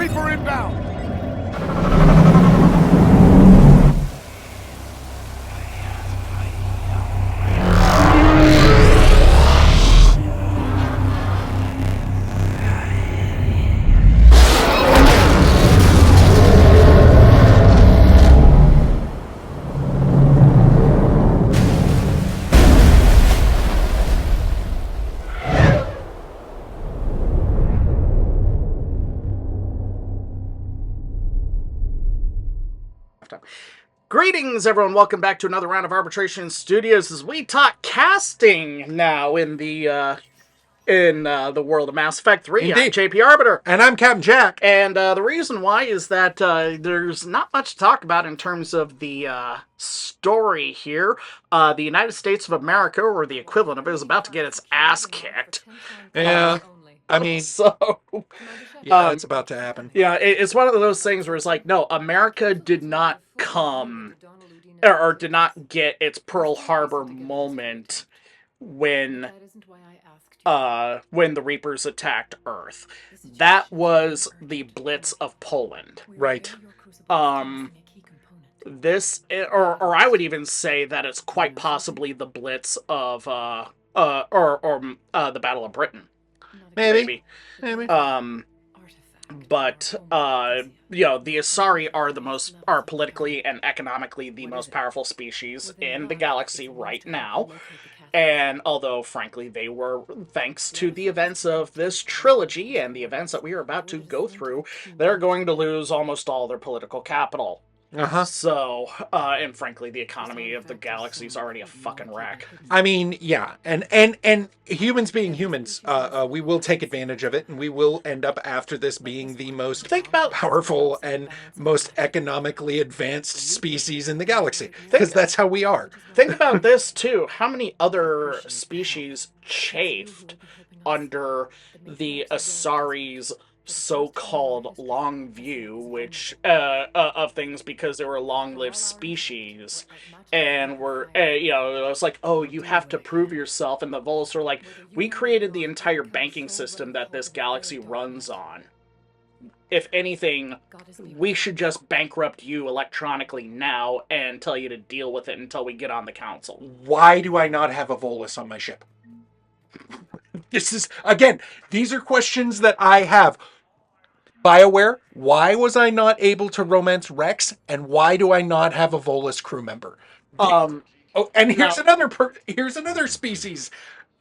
Reaper inbound! Greetings, everyone. Welcome back to another round of Arbitration Studios as we talk casting now in the world of Mass Effect 3. Indeed. I'm JP Arbiter. And I'm Captain Jack. And the reason why is that there's not much to talk about in terms of the story here. The United States of America, or the equivalent of it, is about to get its ass kicked. Yeah. I mean, So, yeah, it's about to happen. yeah, it's one of those things where it's like, no, America did not come, or did not get its Pearl Harbor moment when the Reapers attacked Earth. That was the Blitz of Poland. Right. This, or I would even say that it's quite possibly the Blitz of the Battle of Britain. Maybe. But the Asari are politically and economically the most powerful species in the galaxy right now. And although, frankly, they were, thanks to the events of this trilogy and the events that we are about to go through, they're going to lose almost all their political capital. Uh-huh. So, and frankly, the economy of the galaxy is already a fucking wreck. I mean, yeah. And humans being humans, we will take advantage of it, and we will end up after this being the most powerful and most economically advanced species in the galaxy. Because that's how we are. Think about this, too. How many other species chafed under the Asari's so-called long view, which of things, because they were a long-lived species, and were it's like, oh, you have to prove yourself, and the Volus are like, we created the entire banking system that this galaxy runs on. If anything, we should just bankrupt you electronically now and tell you to deal with it until we get on the council. Why do I not have a Volus on my ship? This is, again, these are questions that I have. BioWare, why was I not able to romance Rex, and why do I not have a Volus crew member? And here's another species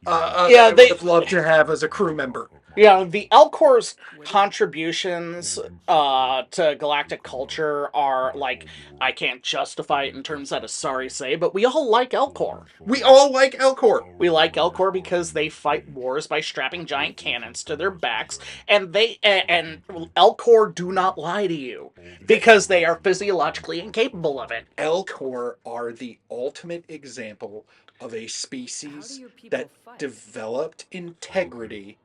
I would have loved to have as a crew member. Yeah, the Elcor's contributions to galactic culture are, like, I can't justify it in terms that Asari say, but we all like Elcor. We all like Elcor. We like Elcor because they fight wars by strapping giant cannons to their backs, and Elcor do not lie to you, because they are physiologically incapable of it. Elcor are the ultimate example of a species that developed integrity.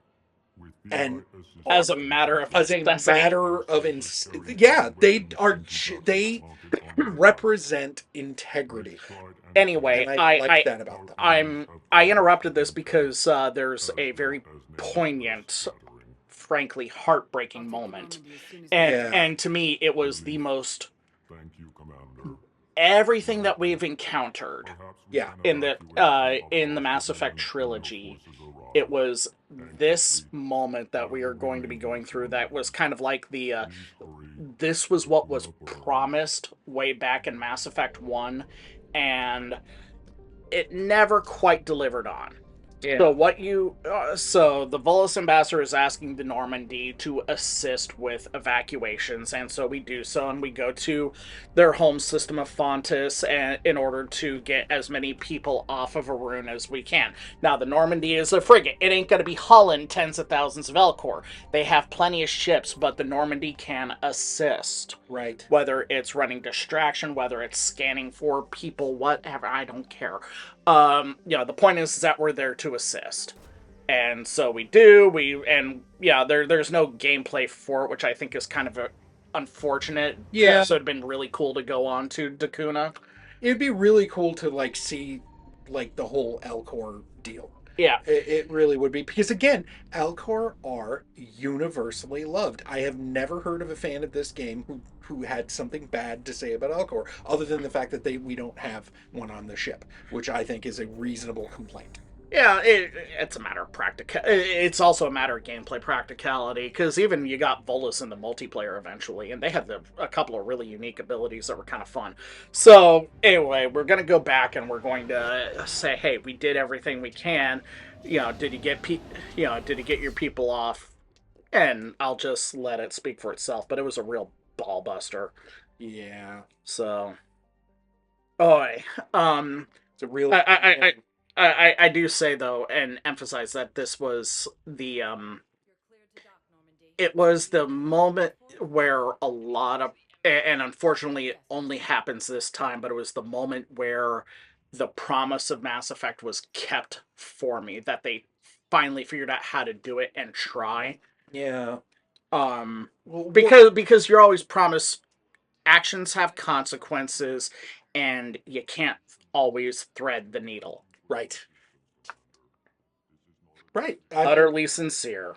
And as a matter of they represent integrity. Anyway, and I like that about them. I interrupted this because there's a very poignant, frankly heartbreaking moment, and to me it was the most. Everything that we've encountered, in the Mass Effect trilogy, it was this moment that we are going to be going through that was kind of like this was what was promised way back in Mass Effect 1, and it never quite delivered on. Yeah. So the Volus ambassador is asking the Normandy to assist with evacuations, and so we do so, and we go to their home system of Fontis in order to get as many people off of Arun as we can. Now, the Normandy is a frigate. It ain't gonna be hauling tens of thousands of Elcor. They have plenty of ships, but the Normandy can assist. Right. Whether it's running distraction, whether it's scanning for people, whatever, I don't care. The point is that we're there to assist. And so we do, there's no gameplay for it, which I think is kind of unfortunate. Yeah. So it'd been really cool to go on to Dakuna. It'd be really cool to, see, the whole Elcor deal. Yeah. It really would be because again, Alcor are universally loved. I have never heard of a fan of this game who had something bad to say about Alcor, other than the fact that we don't have one on the ship, which I think is a reasonable complaint. Yeah, it's a matter of practical. It's also a matter of gameplay practicality because even you got Volus in the multiplayer eventually, and they had a couple of really unique abilities that were kind of fun. So anyway, we're gonna go back and we're going to say, hey, we did everything we can. Did you get did you get your people off? And I'll just let it speak for itself. But it was a real ball buster. Yeah, So, oh, it's a real. I do say though, and emphasize that this was it was the moment where a lot of, and unfortunately it only happens this time, but it was the moment where the promise of Mass Effect was kept for me, that they finally figured out how to do it and try. Yeah. Because you're always promised actions have consequences and you can't always thread the needle. Right. Right. Utterly sincere.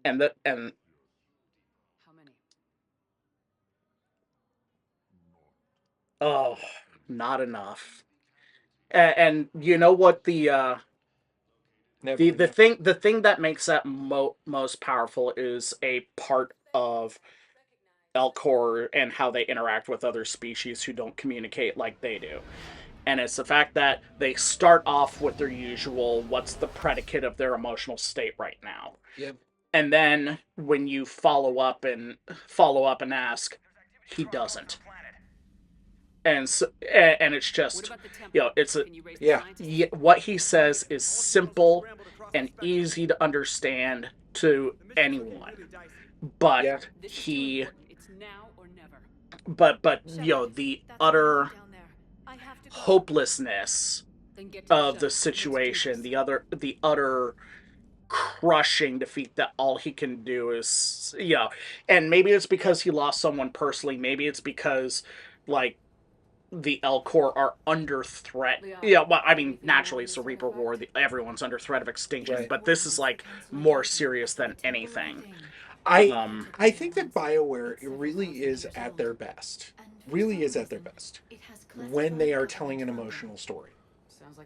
And oh, not enough. And you know what Never. the thing that makes that most powerful is a part of Elcor and how they interact with other species who don't communicate like they do. And it's the fact that they start off with their usual, what's the predicate of their emotional state right now? Yep. And then when you follow up and ask, he doesn't. And it's just, it's a, Yeah. what he says is simple and easy to understand to anyone, but Yeah. he but the utter hopelessness of the situation, the utter crushing defeat that all he can do is, and maybe it's because he lost someone personally, maybe it's because like the Elcor are under threat. Yeah, well, I mean, naturally, it's a Reaper War. Everyone's under threat of extinction, Right. but this is like more serious than anything. I Um, I think that BioWare really is at their best. Really is at their best when they are telling an emotional story.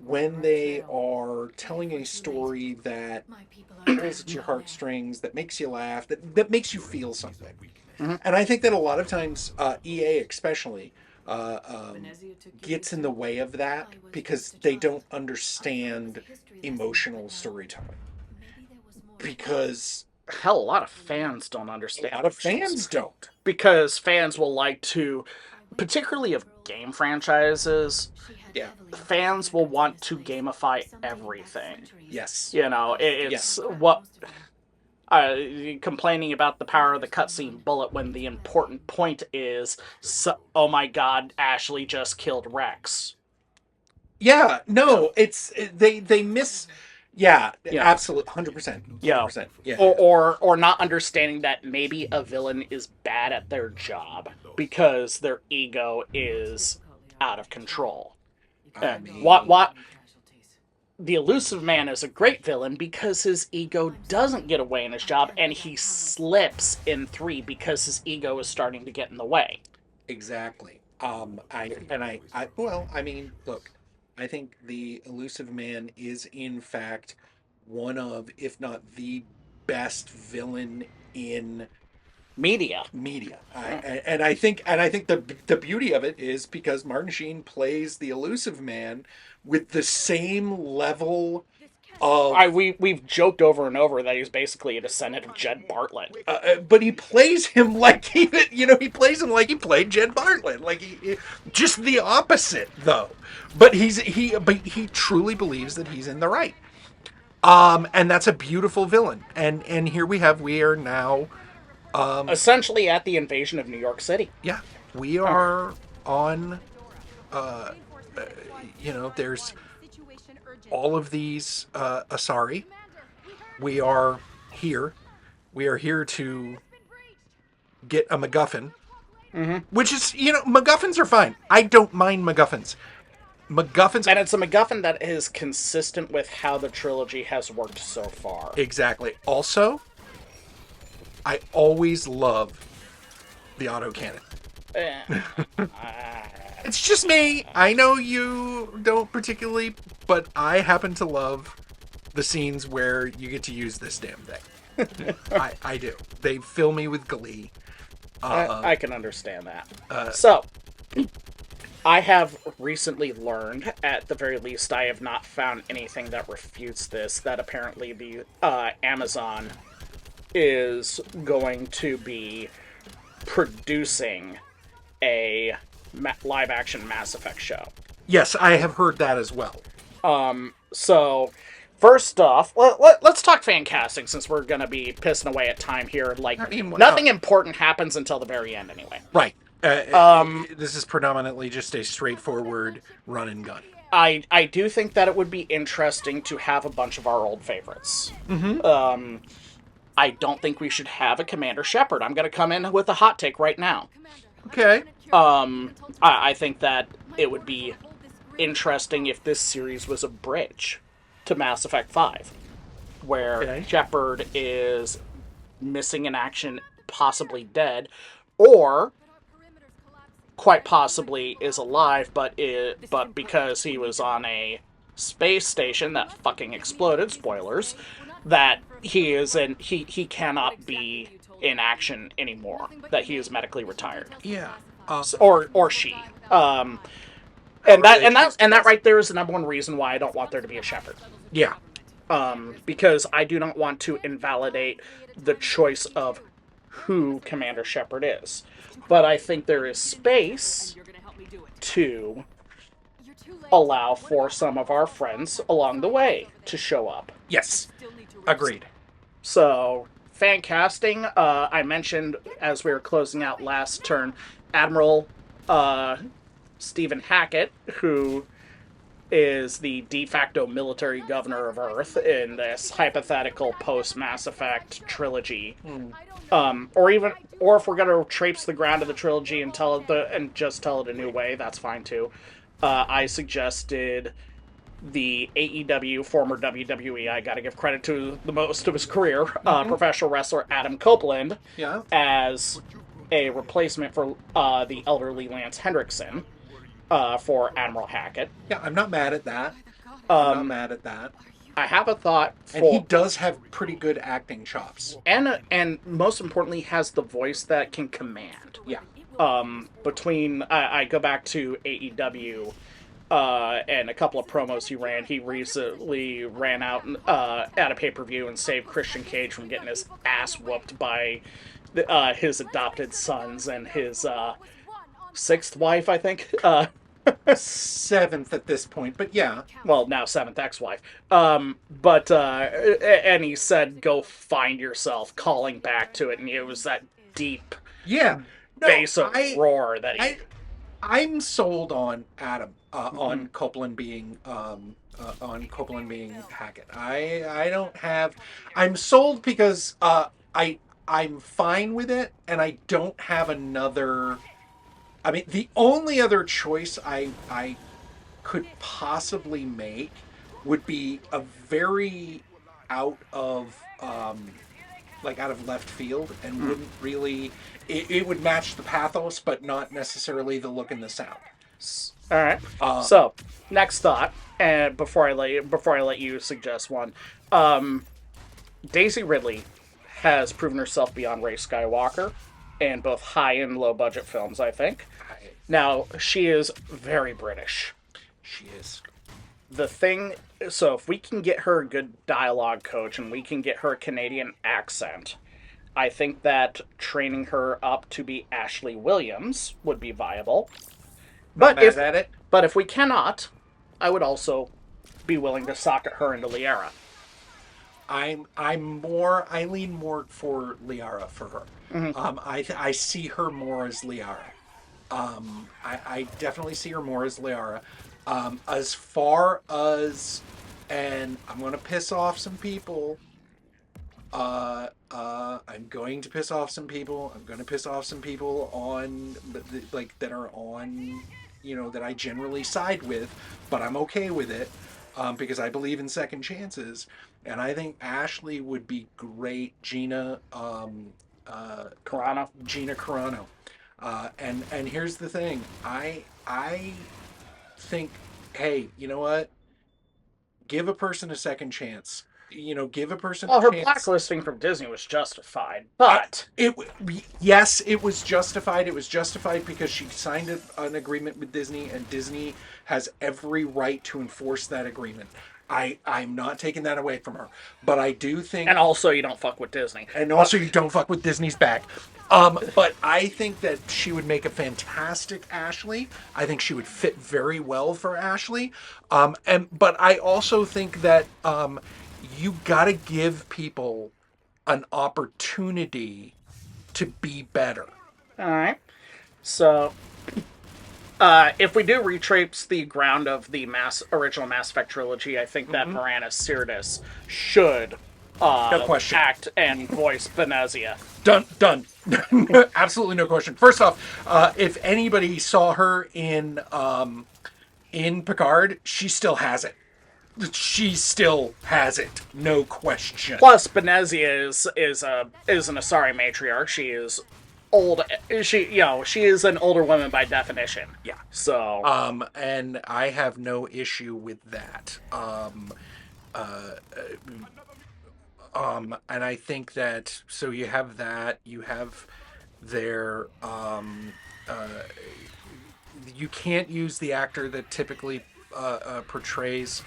When they are telling a story that pulls at your heartstrings, that makes you laugh, that makes you feel something. mhm. And I think that a lot of times, EA especially, uh, um, gets in the way of that because they don't understand emotional storytelling. Because Hell, a lot of fans don't a understand lot of emotional fans story don't. because fans will like to, particularly of game franchises, Yeah. fans will want to gamify everything. Yes. It's Yes. what uh, complaining about the power of the cutscene bullet when the important point is, oh my god, Ashley just killed Rex. Yeah. No. They miss. Yeah. Yeah, Absolutely. 100%. yeah, 100%. Yeah. or not understanding that maybe a villain is bad at their job because their ego is out of control. I What mean, the elusive man is a great villain because his ego doesn't get away in his job and he slips in 3 because his ego is starting to get in the way. exactly. I mean, look, I think the elusive man is in fact one of, if not the best villain in Media. media. And I think the beauty of it is because Martin Sheen plays the elusive man with the same level of We've joked over and over that he's basically a descendant of Jed Bartlett. but he plays him like he plays him like he played Jed Bartlett, like just the opposite though. But he truly believes that he's in the right. And that's a beautiful villain. And here we are now. Essentially at the invasion of New York City. Yeah, we are on. Uh, there's all of these Asari. We are here. We are here to get a MacGuffin, Mm-hmm. which is, MacGuffins are fine. I don't mind MacGuffins. MacGuffins. And it's a MacGuffin that is consistent with how the trilogy has worked so far. Exactly. Also, I always love the autocannon. Eh, It's just me. I know you don't particularly, but I happen to love the scenes where you get to use this damn thing. I do. They fill me with glee. I can understand that. So, I have recently learned, at the very least, I have not found anything that refutes this, that apparently the Amazon is going to be producing a live action Mass Effect show. Yes, I have heard that as well. So, first off, let's talk fan casting since we're going to be pissing away at time here. Like, I mean, nothing important happens until the very end, anyway. right. This is predominantly just a straightforward run and gun. I do think that it would be interesting to have a bunch of our old favorites. I don't think we should have a Commander Shepard. I'm going to come in with a hot take right now. Okay. I think that it would be interesting if this series was a bridge to Mass Effect 5, where Shepard is missing in action, possibly dead, or quite possibly is alive, but because he was on a space station that fucking exploded, spoilers, that he cannot be in action anymore, that he is medically retired. Yeah. Or she. And that right there is the number one reason why I don't want there to be a Shepard. Yeah. Because I do not want to invalidate the choice of who Commander Shepard is. But I think there is space to allow for some of our friends along the way to show up. Yes. Agreed. So, fan casting, I mentioned as we were closing out last turn, Admiral Stephen Hackett, who is the de facto military governor of Earth in this hypothetical post-Mass Effect trilogy. Or if we're gonna traipse the ground of the trilogy and just tell it a new way, that's fine too. I suggested the AEW, former WWE, I gotta give credit to the most of his career, professional wrestler Adam Copeland, as a replacement for the elderly Lance Hendrickson for Admiral Hackett. Yeah, I'm not mad at that. I'm not mad at that. I have a thought for... And he does have pretty good acting chops. And most importantly, has the voice that can command. Yeah. Between... I go back to AEW... and a couple of promos he recently ran out at a pay-per-view and saved Christian Cage from getting his ass whooped by his adopted sons and his sixth wife, I think. Seventh at this point, but yeah. Well, now seventh ex-wife. And he said, go find yourself, calling back to it, and it was that deep bass of roar that he... I'm sold on Adam, on Copeland being Hackett. I don't have. I'm sold because I'm fine with it, and I don't have another. I mean, the only other choice I could possibly make would be a very out of out of left field and wouldn't really. It would match the pathos, but not necessarily the look and the sound. All right. So, next thought, and before I let you suggest one, Daisy Ridley has proven herself beyond Rey Skywalker in both high and low budget films, I think. Now, she is very British. She is. So if we can get her a good dialogue coach and we can get her a Canadian accent, I think that training her up to be Ashley Williams would be viable. But if we cannot, I would also be willing to socket her into Liara. I lean more for Liara for her. I see her more as Liara. I definitely see her more as Liara. As far as, and I'm gonna piss off some people. I'm going to piss off some people. I'm going to piss off some people on that are on that I generally side with, but I'm okay with it because I believe in second chances. And I think Ashley would be great, Carano. Gina Carano. And here's the thing, I think, hey, you know what? Give a person a second chance. Give a person a Well, her chance. blacklisting from Disney was justified, I, but it yes, it was justified. It was justified because she signed an agreement with Disney, and Disney has every right to enforce that agreement. I'm not taking that away from her, but I do think, and also you don't fuck with Disney. and But also you don't fuck with Disney's back. But I think that she would make a fantastic Ashley. I think she would fit very well for Ashley. But I also think that you got to give people an opportunity to be better. all right, so if we do retrace the ground of the original Mass Effect trilogy, I think that Piranha Sirtis should No question. act and voice Thessia. Done. Done. Absolutely no question. First off, if anybody saw her in Picard, she still has it. She still has it. No question. Plus, Benezia is an Asari matriarch. She is old. She is an older woman by definition. Yeah. So And I have no issue with that. And I think that, so you have that. You have their you can't use the actor that typically portrays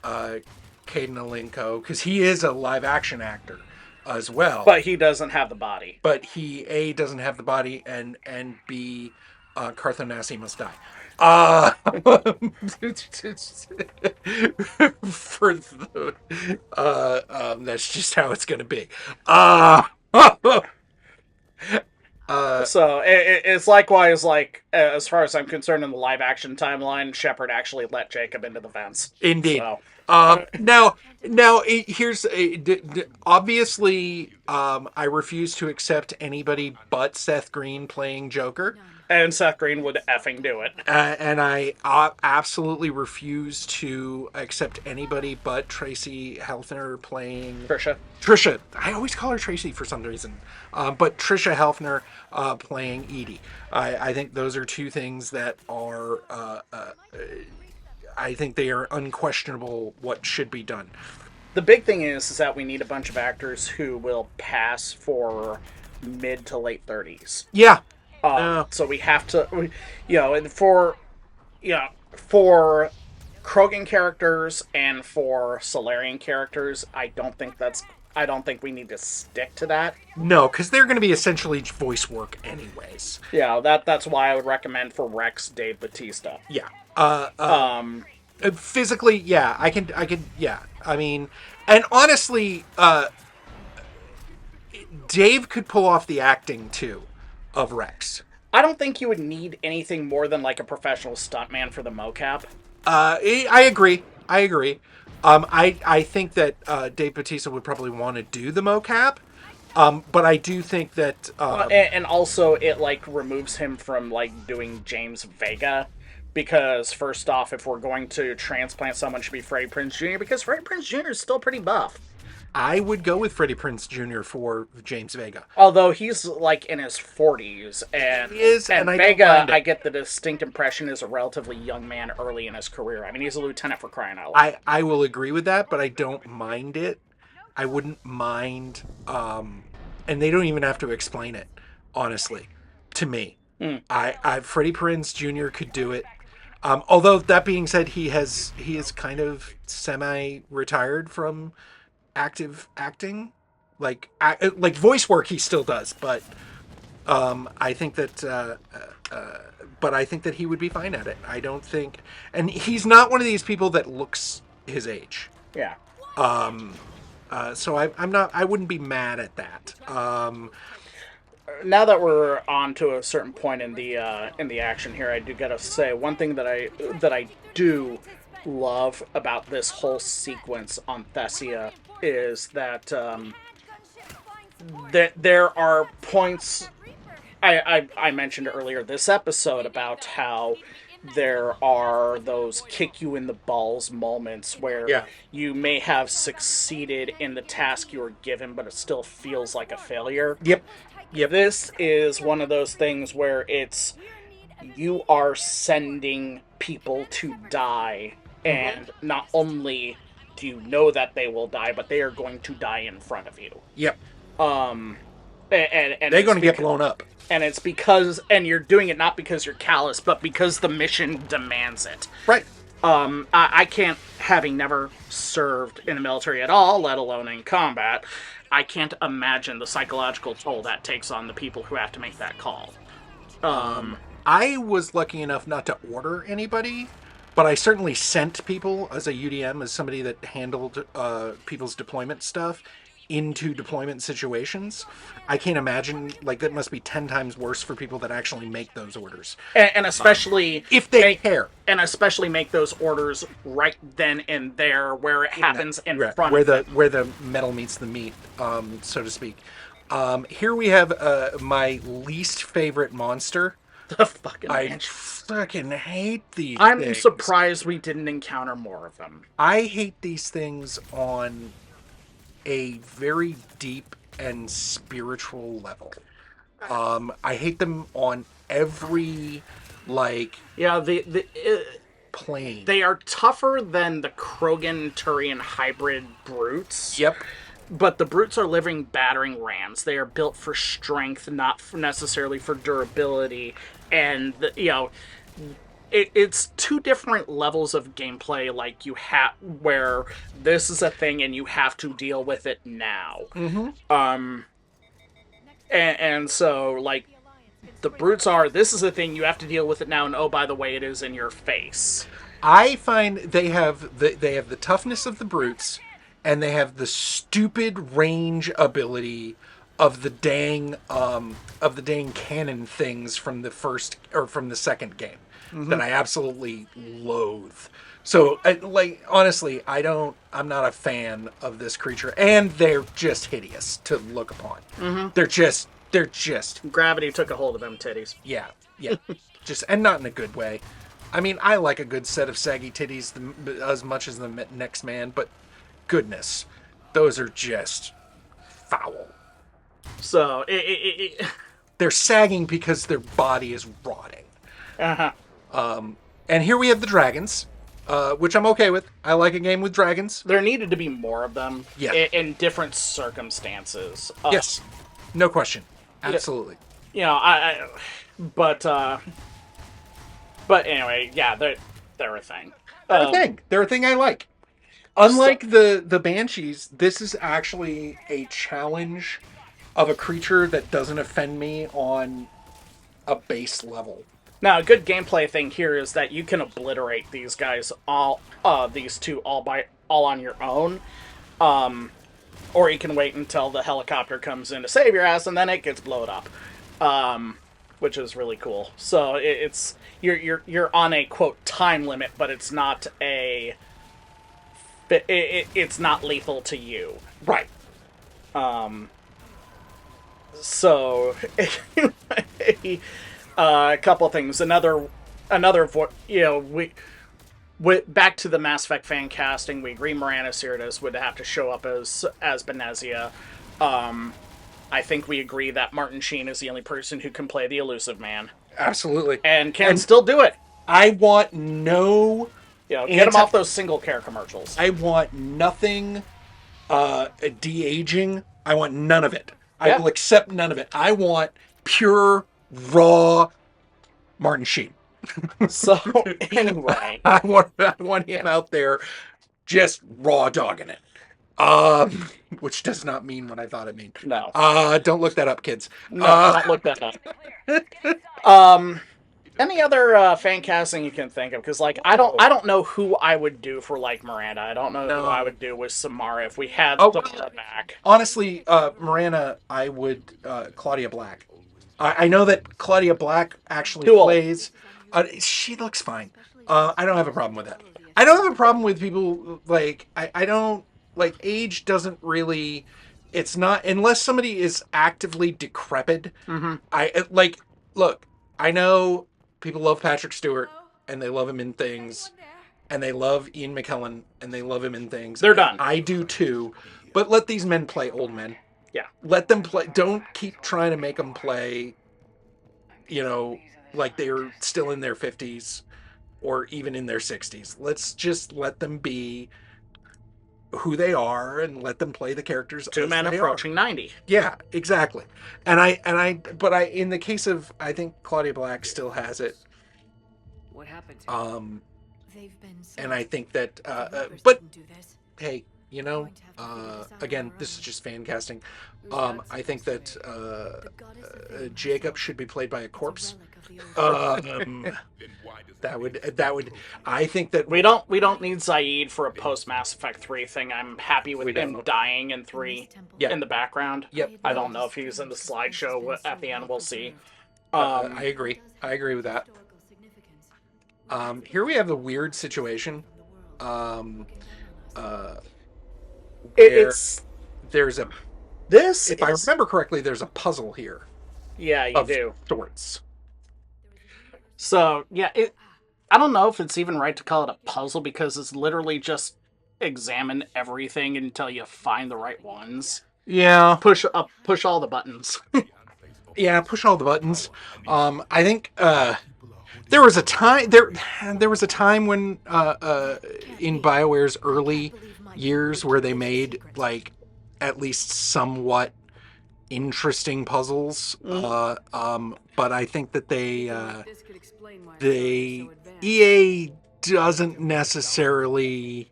Caden Alinko because he is a live action actor as well. but he doesn't have the body. But he A doesn't have the body, and B Carthonasi must die. For the that's just how it's gonna be. So it's likewise like as far as I'm concerned in the live action timeline, Shepard actually let Jacob into the vents. Indeed. So Now, here's obviously, I refuse to accept anybody but Seth Green playing Joker, and Seth Green would effing do it. and I absolutely refuse to accept anybody but Tracy Helfner playing Trisha. Trisha. I always call her Tracy for some reason, but Trisha Helfner playing Edie. I think those are two things that are. I think they are unquestionable what should be done. The big thing is that we need a bunch of actors who will pass for mid to late 30s. Yeah. So we have to, and for Krogan characters and for Solarian characters, I don't think we need to stick to that. No, because they're going to be essentially voice work anyways. Yeah, that's why I would recommend for Rex Dave Bautista. Yeah. Physically, yeah, yeah. I mean, and honestly, Dave could pull off the acting too of Rex. I don't think you would need anything more than like a professional stuntman for the mocap. I agree. I agree. I think that Dave Bautista would probably want to do the mocap. But I do think that and also it like removes him from like doing James Vega, because first off, if we're going to transplant someone, it should be Freddie Prinze Jr. because Freddie Prinze Jr. is still pretty buff. I would go with Freddie Prinze Jr. for James Vega. Although he's like in his 40s, and he is, and Vega, I get the distinct impression is a relatively young man early in his career. I mean, he's a lieutenant for crying out loud. I will agree with that, but I don't mind it. I wouldn't mind, and they don't even have to explain it, honestly, to me. Freddie Prinze Jr. could do it. Although that being said, he is kind of semi-retired from active acting, like voice work he still does, but I think that but I think that he would be fine at it. I don't think, and he's not one of these people that looks his age. Yeah. So I wouldn't be mad at that. Now that we're on to a certain point in the action here, I do gotta say one thing that I do love about this whole sequence on Thessia is that there are points I mentioned earlier this episode about how there are those kick you in the balls moments where Yeah. you may have succeeded in the task you were given, but it still feels like a failure. Yep. Yep. This is one of those things where it's you are sending people to die, Hmm. and not only do you know that they will die, but they are going to die in front of you. Yep. Um, and They're it's going to get because blown up. and you're doing it not because you're callous, but because the mission demands it. Right. I can't, having never served in the military at all, let alone in combat, I can't imagine the psychological toll that takes on the people who have to make that call. I was lucky enough not to order anybody, but I certainly sent people as a UDM, as somebody that handled people's deployment stuff into deployment situations. I can't imagine, like, that must be 10 times worse for people that actually make those orders. And especially If they make care. and especially make those orders right then and there where it happens in front Where of the them. where the metal meets the meat, so to speak. Here we have my least favorite monster. The fucking I mansion. fucking hate these I'm things. surprised we didn't encounter more of them. I hate these things on a very deep and spiritual level. I hate them on every like Yeah, plane. they are tougher than the Krogan Turian hybrid brutes, Yep. but the brutes are living battering rams. They are built for strength, not necessarily for durability. And it's two different levels of gameplay. Like you have where this is a thing and you have to deal with it now. Mm-hmm. And so like the brutes are, this is a thing, you have to deal with it now, and oh, by the way, it is in your face. I find they have the toughness of the brutes, and they have the stupid range ability of the dang cannon things from the first or from the second game Mm-hmm. that I absolutely loathe. So, like, honestly, I'm not a fan of this creature, and they're just hideous to look upon. Mm-hmm. They're just, Gravity took a hold of them titties. yeah, yeah, just, and not in a good way. I mean, I like a good set of saggy titties as much as the next man, but goodness, those are just foul. So They're sagging because their body is rotting. uh-huh. And here we have the dragons, which I'm okay with. I like a game with dragons. There needed to be more of them Yeah. in different circumstances. Yes, no question, absolutely. You know, but but anyway, yeah, they're a thing. They're a thing I like. So, Unlike the banshees, this is actually a challenge of a creature that doesn't offend me on a base level. now, a good gameplay thing here is that you can obliterate these guys these two all on your own, or you can wait until the helicopter comes in to save your ass, and then it gets blown up, which is really cool. So it's you're on a quote time limit, but it's not it's not lethal to you. Right. So a couple things. We back to the Mass Effect fan casting. We agree Miranda Sirtis would have to show up as Benezia. I think we agree that Martin Sheen is the only person who can play the Elusive Man Absolutely. and can still do it. I want no. Get him off those single care commercials. I want nothing de aging. I want none of it. I Yeah. will accept none of it. I want pure, raw Martin Sheen. So anyway, I want him out there just raw dogging it. Which does not mean what I thought it meant. no, Don't look that up, kids. no, don't look that up. Any other fan casting you can think of? Because like I don't know who I would do for like Miranda. I don't know who I would do with Samara if we had Samara back. Honestly, Miranda, I would Claudia Black. I know that Claudia Black actually Too old. plays. She looks fine. I don't have a problem with that. I don't have a problem with people like I don't like age doesn't really. It's not unless somebody is actively decrepit. Mm-hmm. I like look. I know people love Patrick Stewart. and they love him in things, and they love Ian McKellen, and they love him in things. They're done. I do too, but let these men play old men. Yeah. Let them play. Don't keep trying to make them play, like they're still in their 50s or even in their 60s. Let's just let them be who they are and let them play the characters. Two men approaching 90. Yeah, exactly. But in the case of, I think Claudia Black still has it. What happened? And I think that, but hey, again, this is just fan casting. I think that Jacob should be played by a corpse. That would. I think that we don't need Zaid for a post Mass Effect 3 thing. I'm happy with him dying in 3 in the background. Yep. I don't know if he's in the slideshow at the end. We'll see. I agree with that. Here we have the weird situation. It's there's a this. If I remember correctly, there's a puzzle here. Yeah, you do. Sorts. So yeah, I don't know if it's even right to call it a puzzle because it's literally just examine everything until you find the right ones. Yeah. Push all the buttons. Yeah, push all the buttons. I think there was a time when in BioWare's early years where they made like at least somewhat interesting puzzles. But I think that EA doesn't necessarily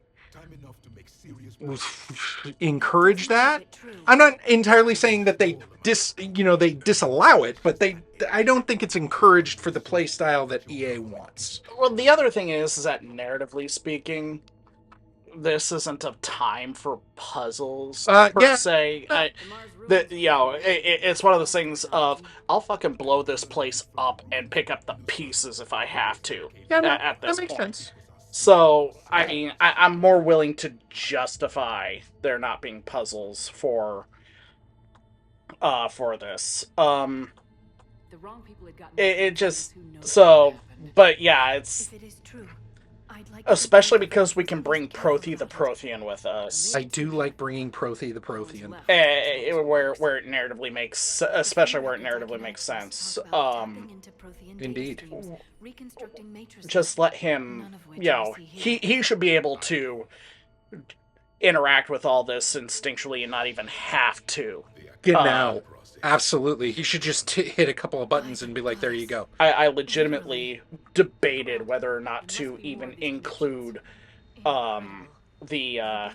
encourage that. I'm not entirely saying that they disallow it, but I don't think it's encouraged for the play style that EA wants. Well, the other thing is that narratively speaking, this isn't a time for puzzles per se. It's one of those things of I'll fucking blow this place up and pick up the pieces if I have to. Yeah, at this that makes point. sense. So I mean, I'm more willing to justify there not being puzzles for this. It just so, but yeah, it's. Especially because we can bring Prothy the Prothean with us. I do like bringing Prothy the Prothean. Where it narratively makes, especially where it narratively makes sense. Indeed. Just let him, he should be able to interact with all this instinctually and not even have to. Genau. Absolutely. He should just hit a couple of buttons and be like, there you go. I legitimately debated whether or not to even include the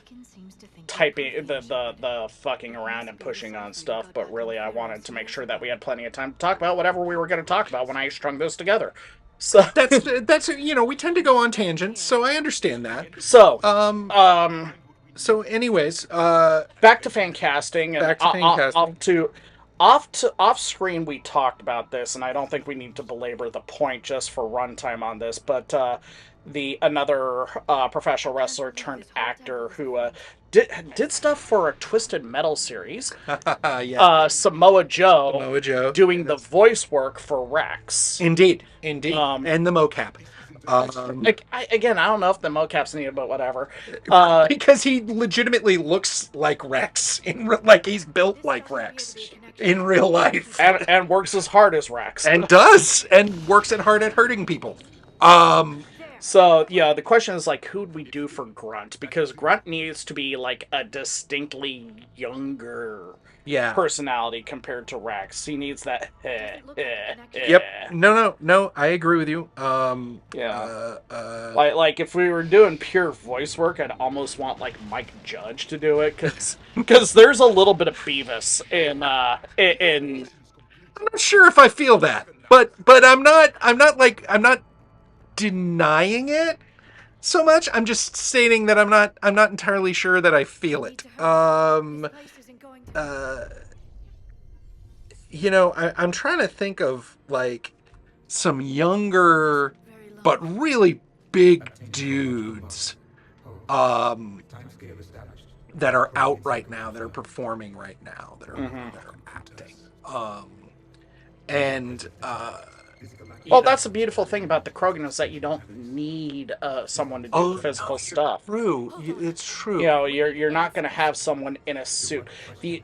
typing, the fucking around and pushing on stuff, but really I wanted to make sure that we had plenty of time to talk about whatever we were going to talk about when I strung this together. So that's we tend to go on tangents, so I understand that. So so anyways, back to fan casting and back to fan casting. Off screen we talked about this, and I don't think we need to belabor the point just for runtime on this, but another professional wrestler turned actor who did stuff for a Twisted Metal series. Yeah. Samoa Joe doing the voice work for Rex. Indeed. And the mocap. Again, I don't know if the mocap's needed, but whatever. Because he legitimately looks like Rex, like he's built like Rex in real life, and works as hard as Rex, and works at hard at hurting people. So yeah, the question is like, who'd we do for Grunt? Because Grunt needs to be like a distinctly younger personality compared to Rex. He needs that. Yep. No. I agree with you. Like if we were doing pure voice work, I'd almost want like Mike Judge to do it because there's a little bit of Beavis in. I'm not sure if I feel that, but I'm not denying it so much. I'm just stating that I'm not entirely sure that I feel it. I'm trying to think of like some younger but really big dudes that are out right now, that are performing right now, that are acting. Well, that's the beautiful thing about the Krogan is that you don't need someone to do the physical stuff. True. It's true. You're not going to have someone in a suit. The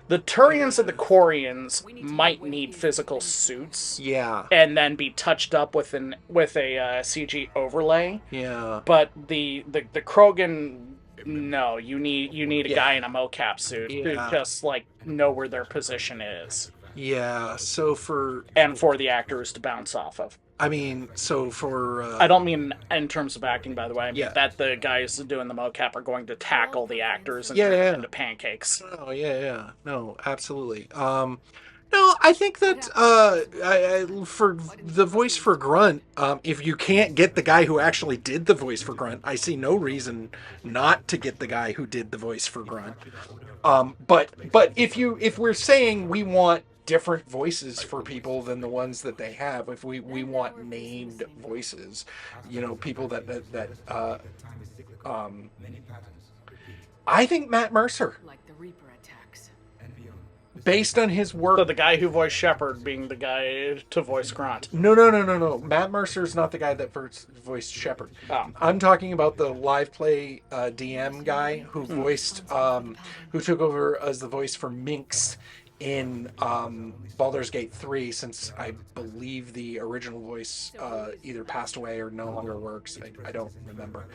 Turians and the Quarians might need physical suits. Yeah. And then be touched up with a CG overlay. Yeah. But the Krogan, no, you need a guy in a mocap suit to just like know where their position is. Yeah. So for the actors to bounce off of. I mean, so for I don't mean in terms of acting, by the way. I mean Yeah. that the guys doing the mocap are going to tackle the actors and Yeah, turn yeah. them into pancakes. Oh yeah. No, absolutely. No, I think that for the voice for Grunt, if you can't get the guy who actually did the voice for Grunt, I see no reason not to get the guy who did the voice for Grunt. But if we're saying we want different voices for people than the ones that they have, if we want named voices, people that I think Matt Mercer, Like the Reaper attacks. based on his work. So the guy who voiced Shepard being the guy to voice Grunt. No. Matt Mercer's not the guy that first voiced Shepard. Oh. I'm talking about the live play DM guy who voiced, who took over as the voice for Minx in Baldur's Gate 3, since I believe the original voice either passed away or no longer works. I don't remember.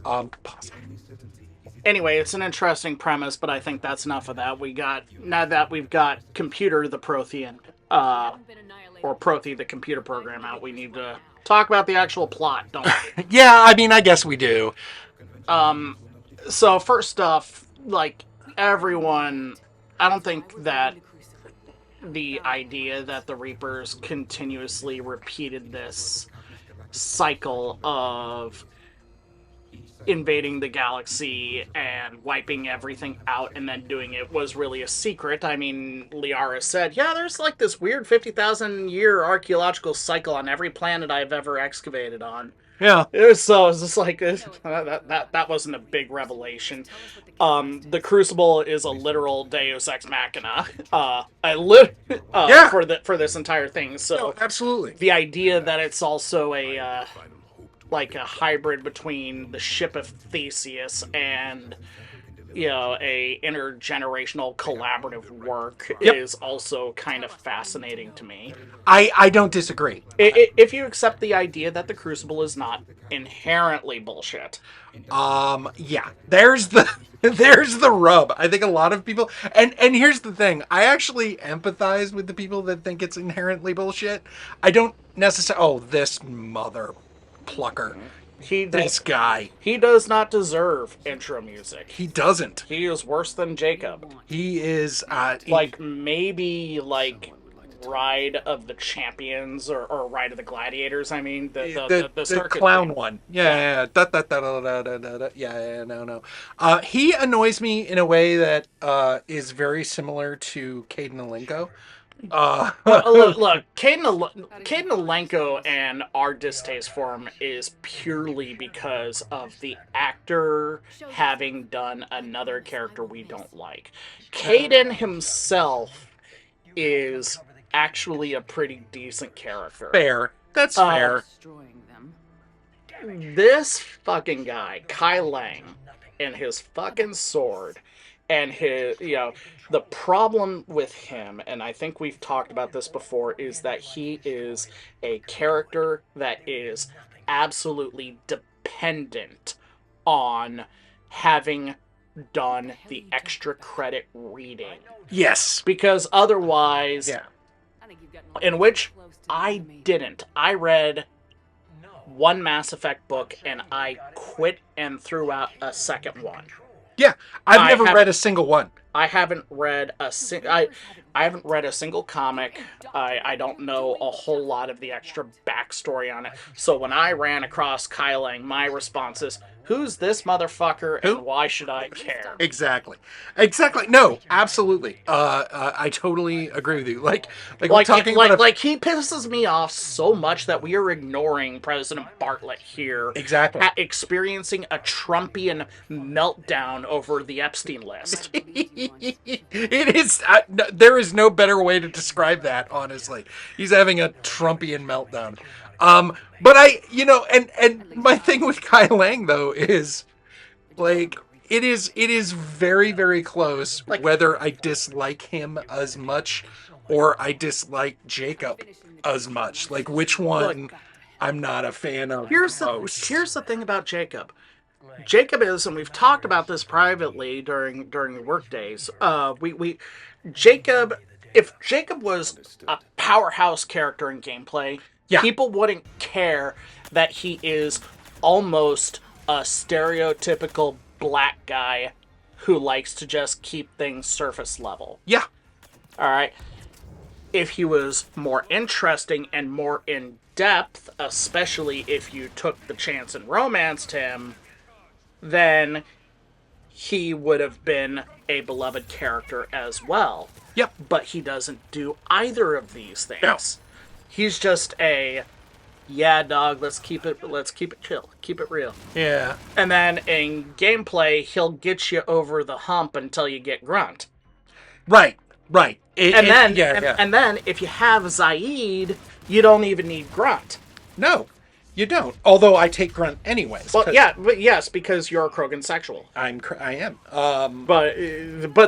Possibly. Anyway, it's an interesting premise, but I think that's enough of that. Now that we've got Computer the Prothean, or Prothe the computer program out, we need to talk about the actual plot, don't we? Yeah, I mean, I guess we do. So first off, like, everyone, I don't think that the idea that the Reapers continuously repeated this cycle of invading the galaxy and wiping everything out and then doing it was really a secret. I mean, Liara said, yeah, there's like this weird 50,000 year archaeological cycle on every planet I've ever excavated on. Yeah. So it's just like that wasn't a big revelation. The Crucible is a literal Deus Ex Machina. For this entire thing. So No, absolutely. the idea that it's also a hybrid between the ship of Theseus and a intergenerational collaborative work is also kind of fascinating to me. I don't disagree. If you accept the idea that the Crucible is not inherently bullshit. Yeah, there's the rub. I think a lot of people, and here's the thing, I actually empathize with the people that think it's inherently bullshit. I don't necessarily, this mother plucker. This guy. He does not deserve intro music. He doesn't. He is worse than Jacob. He is maybe Ride of the Champions or Ride of the Gladiators. I mean the clown one. Yeah. No. He annoys me in a way that is very similar to Caden Alenko. Look, Caden Alenko and our distaste for him is purely because of the actor having done another character we don't like. Caden himself is actually a pretty decent character. Fair. That's fair. Destroying them. This fucking guy, Kai Lang, and his fucking sword, and his, the problem with him, and I think we've talked about this before, is that he is a character that is absolutely dependent on having done the extra credit reading. Yes. Because otherwise, in which I didn't. I read one Mass Effect book and I quit and threw out a second one. Yeah, I've never read a single one. I haven't read a single comic. I don't know a whole lot of the extra backstory on it. So when I ran across Kai Lang, my response is, who's this motherfucker and why should I care? Exactly. No, absolutely. I totally agree with you. Like we're talking about he pisses me off so much that we are ignoring President Bartlett here. Exactly. Experiencing a Trumpian meltdown over the Epstein list. It is. There is no better way to describe that. Honestly, he's having a Trumpian meltdown. But and my thing with Kai Lang though is like it is very very close Like, whether I dislike him as much or I dislike Jacob as much. Like which one I'm not a fan of most. here's the thing about Jacob. Jacob is, and we've talked about this privately during the work days. Jacob, if Jacob was a powerhouse character in gameplay, Yeah. people wouldn't care that he is almost a stereotypical black guy who likes to just keep things surface level. Yeah. All right. If he was more interesting and more in depth, especially if you took the chance and romanced him, then he would have been a beloved character as well. Yep. But he doesn't do either of these things. No. He's just yeah, dog, let's keep it chill, keep it real. Yeah. And then in gameplay, he'll get you over the hump until you get grunt. Right. Right. And then if you have Zaid, you don't even need grunt. No, you don't. Although I take grunt anyways. Well, yeah, but yes, because you're a Krogan sexual. I am. But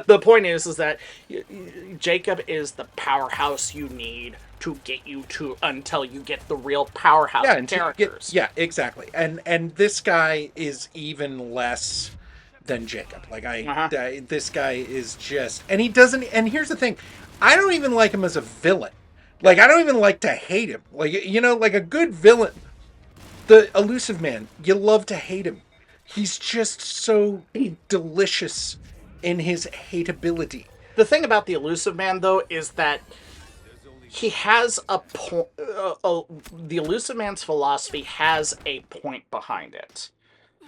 the point is that Jacob is the powerhouse you need to get you to until you get the real powerhouse characters. Exactly. And this guy is even less than Jacob. Like this guy is just, and he doesn't. And here's the thing, I don't even like him as a villain. Like I don't even like to hate him. Like like a good villain, the elusive man, you love to hate him. He's just so delicious in his hateability. The thing about the elusive man, though, is that he has a point. The elusive man's philosophy has a point behind it.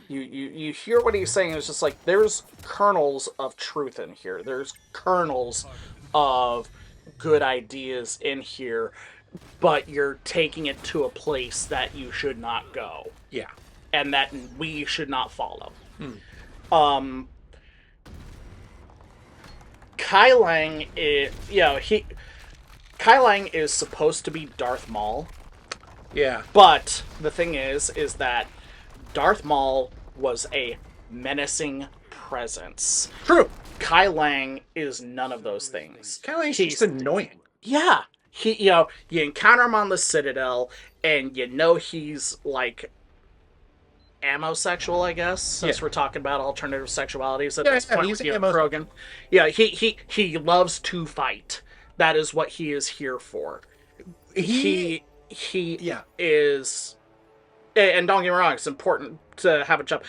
You hear what he's saying. It's just like there's kernels of truth in here. There's kernels of good ideas in here, but you're taking it to a place that you should not go. Yeah. And that we should not follow. Kai Lang is, Kai Lang is supposed to be Darth Maul. Yeah. But the thing is that Darth Maul was a menacing presence. True. Kai Lang is none of those things. Kai Lang's just annoying. Yeah. You encounter him on the Citadel, and he's like amosexual, I guess, since we're talking about alternative sexualities at this point with Krogan. Yeah, he loves to fight. That is what he is here for. He is, and don't get me wrong, it's important to have a job.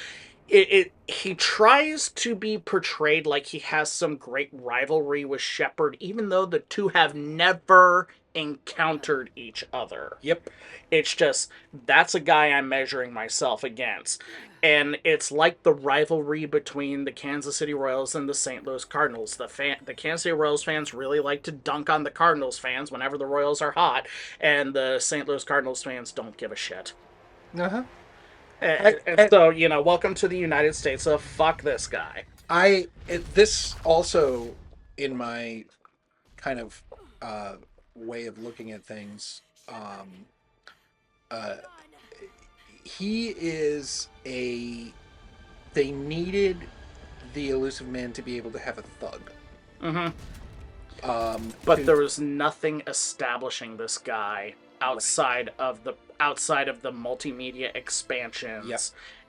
He tries to be portrayed like he has some great rivalry with Shepard, even though the two have never encountered each other. Yep. It's just, that's a guy I'm measuring myself against. And it's like the rivalry between the Kansas City Royals and the St. Louis Cardinals. The Kansas City Royals fans really like to dunk on the Cardinals fans whenever the Royals are hot, and the St. Louis Cardinals fans don't give a shit. Uh-huh. And so, welcome to the United States, so fuck this guy. This also, in my kind of way of looking at things, he is they needed the elusive man to be able to have a thug. Mm-hmm. But there was nothing establishing this guy outside of the multimedia expansions. Yep.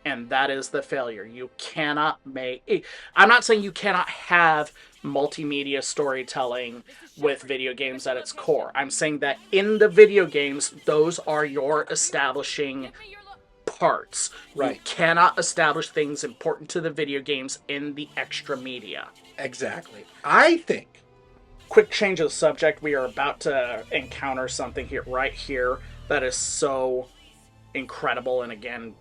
And that is the failure. You cannot make... I'm not saying you cannot have multimedia storytelling with video games at its core. I'm saying that in the video games, those are your establishing parts. Right. You cannot establish things important to the video games in the extra media. Exactly. I think... Quick change of subject. We are about to encounter something right here that is so incredible, and again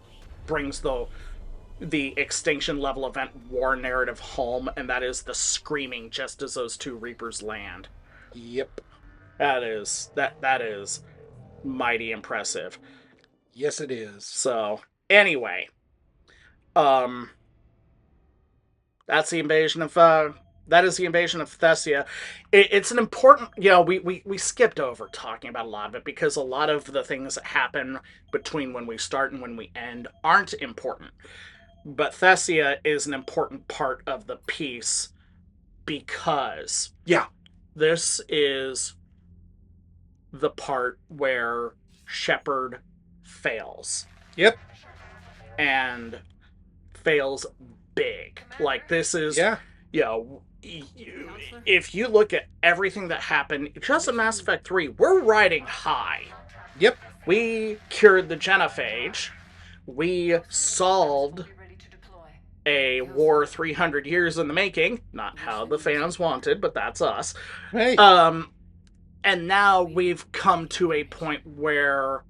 brings the extinction level event war narrative home, and that is the screaming just as those two Reapers land. Yep. That is mighty impressive. Yes, it is. So anyway, that's the invasion of That is the invasion of Thessia. It's an important, we skipped over talking about a lot of it because a lot of the things that happen between when we start and when we end aren't important. But Thessia is an important part of the piece because Yeah. this is the part where Shepard fails. Yep. And fails big. Like, this is, Yeah. If you look at everything that happened just in Mass Effect 3, we're riding high. Yep. We cured the genophage. We solved a war 300 years in the making. Not how the fans wanted, but that's us. Hey. And now we've come to a point where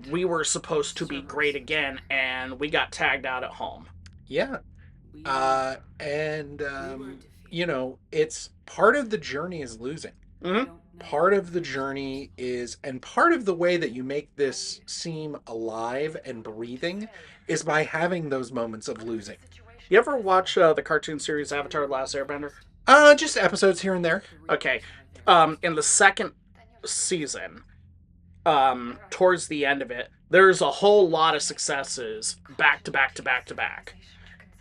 we were supposed to be great again, and we got tagged out at home. Yeah. It's part of the journey is losing. Mm-hmm. Part of the journey is, and part of the way that you make this seem alive and breathing is by having those moments of losing. You ever watch the cartoon series Avatar: The Last Airbender? Just episodes here and there. Okay. In the second season, towards the end of it, there's a whole lot of successes back to back to back to back.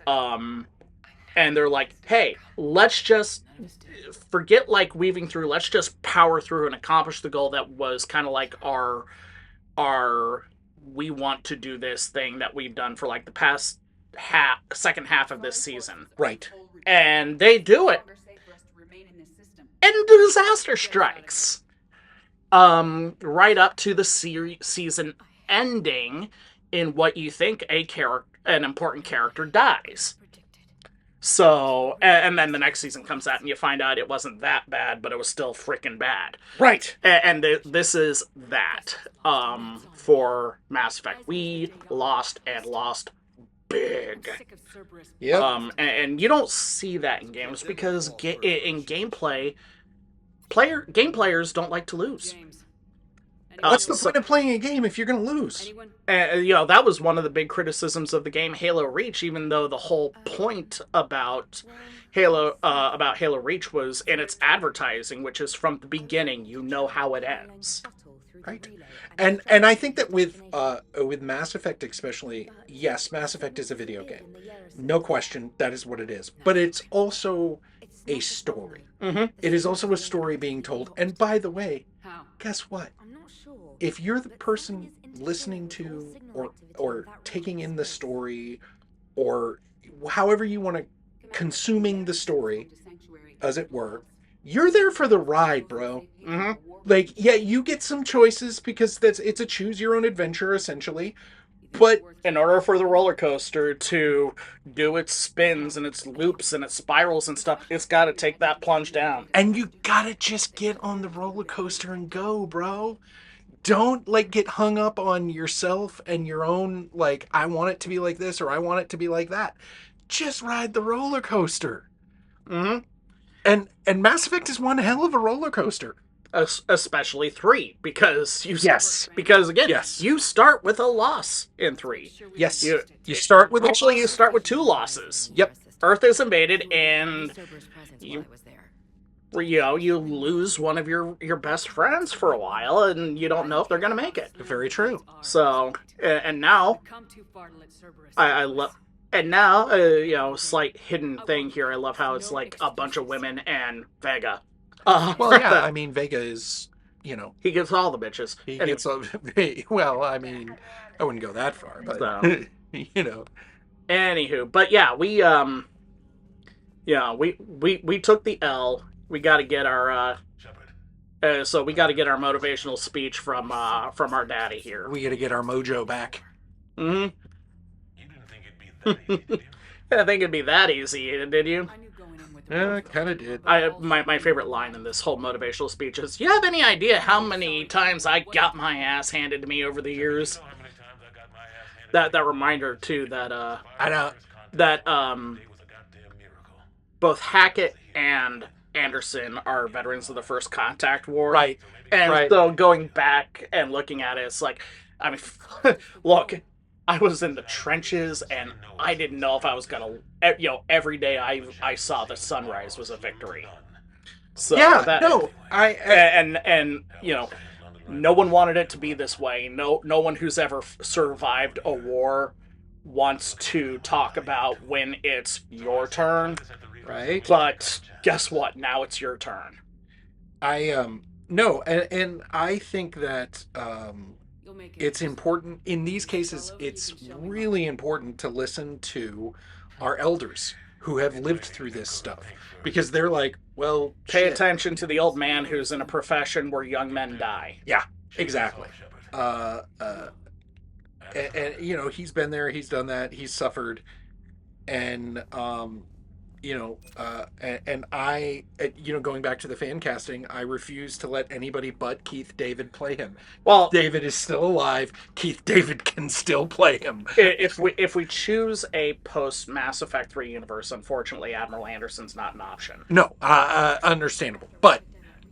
And they're like, hey, let's just forget like weaving through, let's just power through and accomplish the goal that was kind of like our we want to do this thing that we've done for like the past second half of this season. Right. And they do it. And disaster strikes. Right up to the season ending in what you think an important character dies. So, and then the next season comes out and you find out it wasn't that bad, but it was still freaking bad. Right. And this is that, for Mass Effect. We lost big. Yep. And you don't see that in games because in gameplay, game players don't like to lose. What's the point of playing a game if you're going to lose? That was one of the big criticisms of the game Halo Reach, even though the whole point about Halo Reach was in its advertising, which is from the beginning, you know how it ends. Right. And I think that with Mass Effect especially, yes, Mass Effect is a video game. No question, that is what it is. But it's also a story. Mm-hmm. It is also a story being told. And by the way, guess what? If you're the person listening to or taking in the story, or however you want to consuming the story, as it were, you're there for the ride, bro. Mm-hmm. Like, yeah, you get some choices because it's a choose your own adventure essentially. But in order for the roller coaster to do its spins and its loops and its spirals and stuff, it's got to take that plunge down. And you gotta just get on the roller coaster and go, bro. Don't get hung up on yourself and your own, I want it to be like this or I want it to be like that. Just ride the roller coaster. Mm-hmm. And Mass Effect is one hell of a roller coaster. Especially 3, because Yes. you start with a loss in 3. Yes. You start with you start with 2 losses. Yep. Earth is invaded, and you lose one of your best friends for a while, and you don't know if they're gonna make it. Very true. So, and now, I love. And now, slight hidden thing here. I love how it's like a bunch of women and Vega. Well, yeah, I mean, Vega is, he gets all the bitches. He gets well, I mean, I wouldn't go that far, but, so. Anywho, but yeah, we took the L. We got to get our, so we got to get our motivational speech from our daddy here. We got to get our mojo back. Mm-hmm. You didn't think it'd be that easy, I didn't think it'd be that easy, did you? Yeah, I kind of did. My favorite line in this whole motivational speech is, you have any idea how many times I got my ass handed to me over the years? That reminder, too, that, I know. That, both Hackett and Anderson are veterans of the First Contact War. Right. And so going back and looking at it, it's like, I mean, look, I was in the trenches, and I didn't know if I was gonna, every day I saw the sunrise was a victory. So Yeah, that no, and no one wanted it to be this way. No one who's ever survived a war wants to talk about when it's your turn. right. But guess what? Now it's your turn. No, and I think that it's important in these cases. It's really important to listen to our elders who have lived through this stuff, because they're like, well, Pay shit. attention to the old man who's in a profession where young men die. Yeah, exactly. And he's been there, he's done that, he's suffered, and and I, going back to the fan casting, I refuse to let anybody but Keith David play him. Well, David is still alive. Keith David can still play him. If we choose a post Mass Effect 3 universe, unfortunately, Admiral Anderson's not an option. No, understandable, but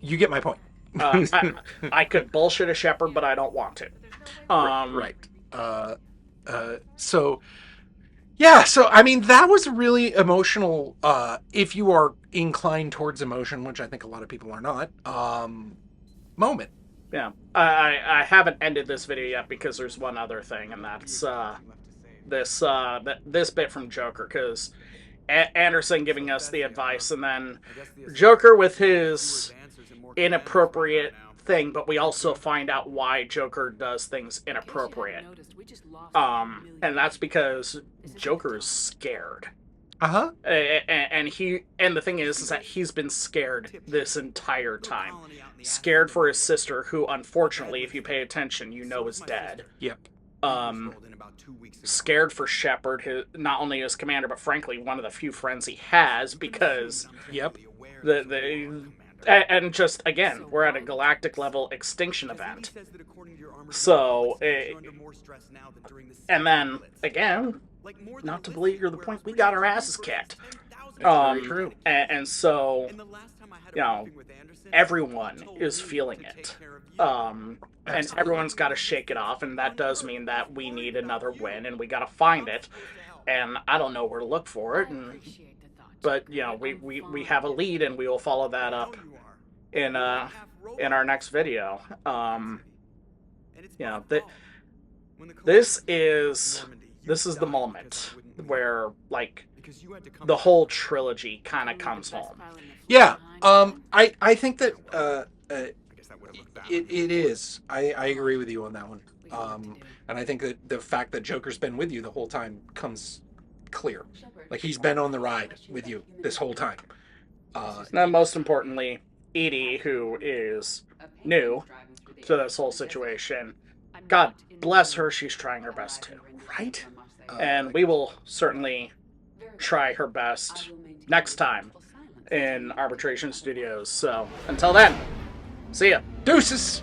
you get my point. I could bullshit a Shepard, but I don't want to. Right. So yeah, so I mean that was a really emotional, if you are inclined towards emotion, which I think a lot of people are not, moment. Yeah, I haven't ended this video yet because there's one other thing, and that's this bit from Joker, because Anderson giving us the advice, and then Joker with his inappropriate thing, but we also find out why Joker does things inappropriate. And that's because Joker is scared. Uh-huh. And the thing is that he's been scared this entire time. Scared for his sister, who unfortunately, if you pay attention, is dead. Yep. Scared for Shepard, not only his commander, but frankly one of the few friends he has, because Yep. And just, again, we're at a galactic level extinction event. So, and then, again, not to belabor the point, we got our asses kicked. Very true. And so, everyone is feeling it. And everyone's got to shake it off, and that does mean that we need another win, and we got to find it. And I don't know where to look for it, but we have a lead, and we will follow that up in our next video. This is the moment where, like, the whole trilogy kind of comes home. Yeah. I think that it is. I agree with you on that one. And I think that the fact that Joker's been with you the whole time comes clear. Like, he's been on the ride with you this whole time. Now, most importantly, Edie, who is new to this whole situation, God bless her, she's trying her best too. Right? And we will certainly try her best next time in Arbitration Studios. So, until then, see ya. Deuces!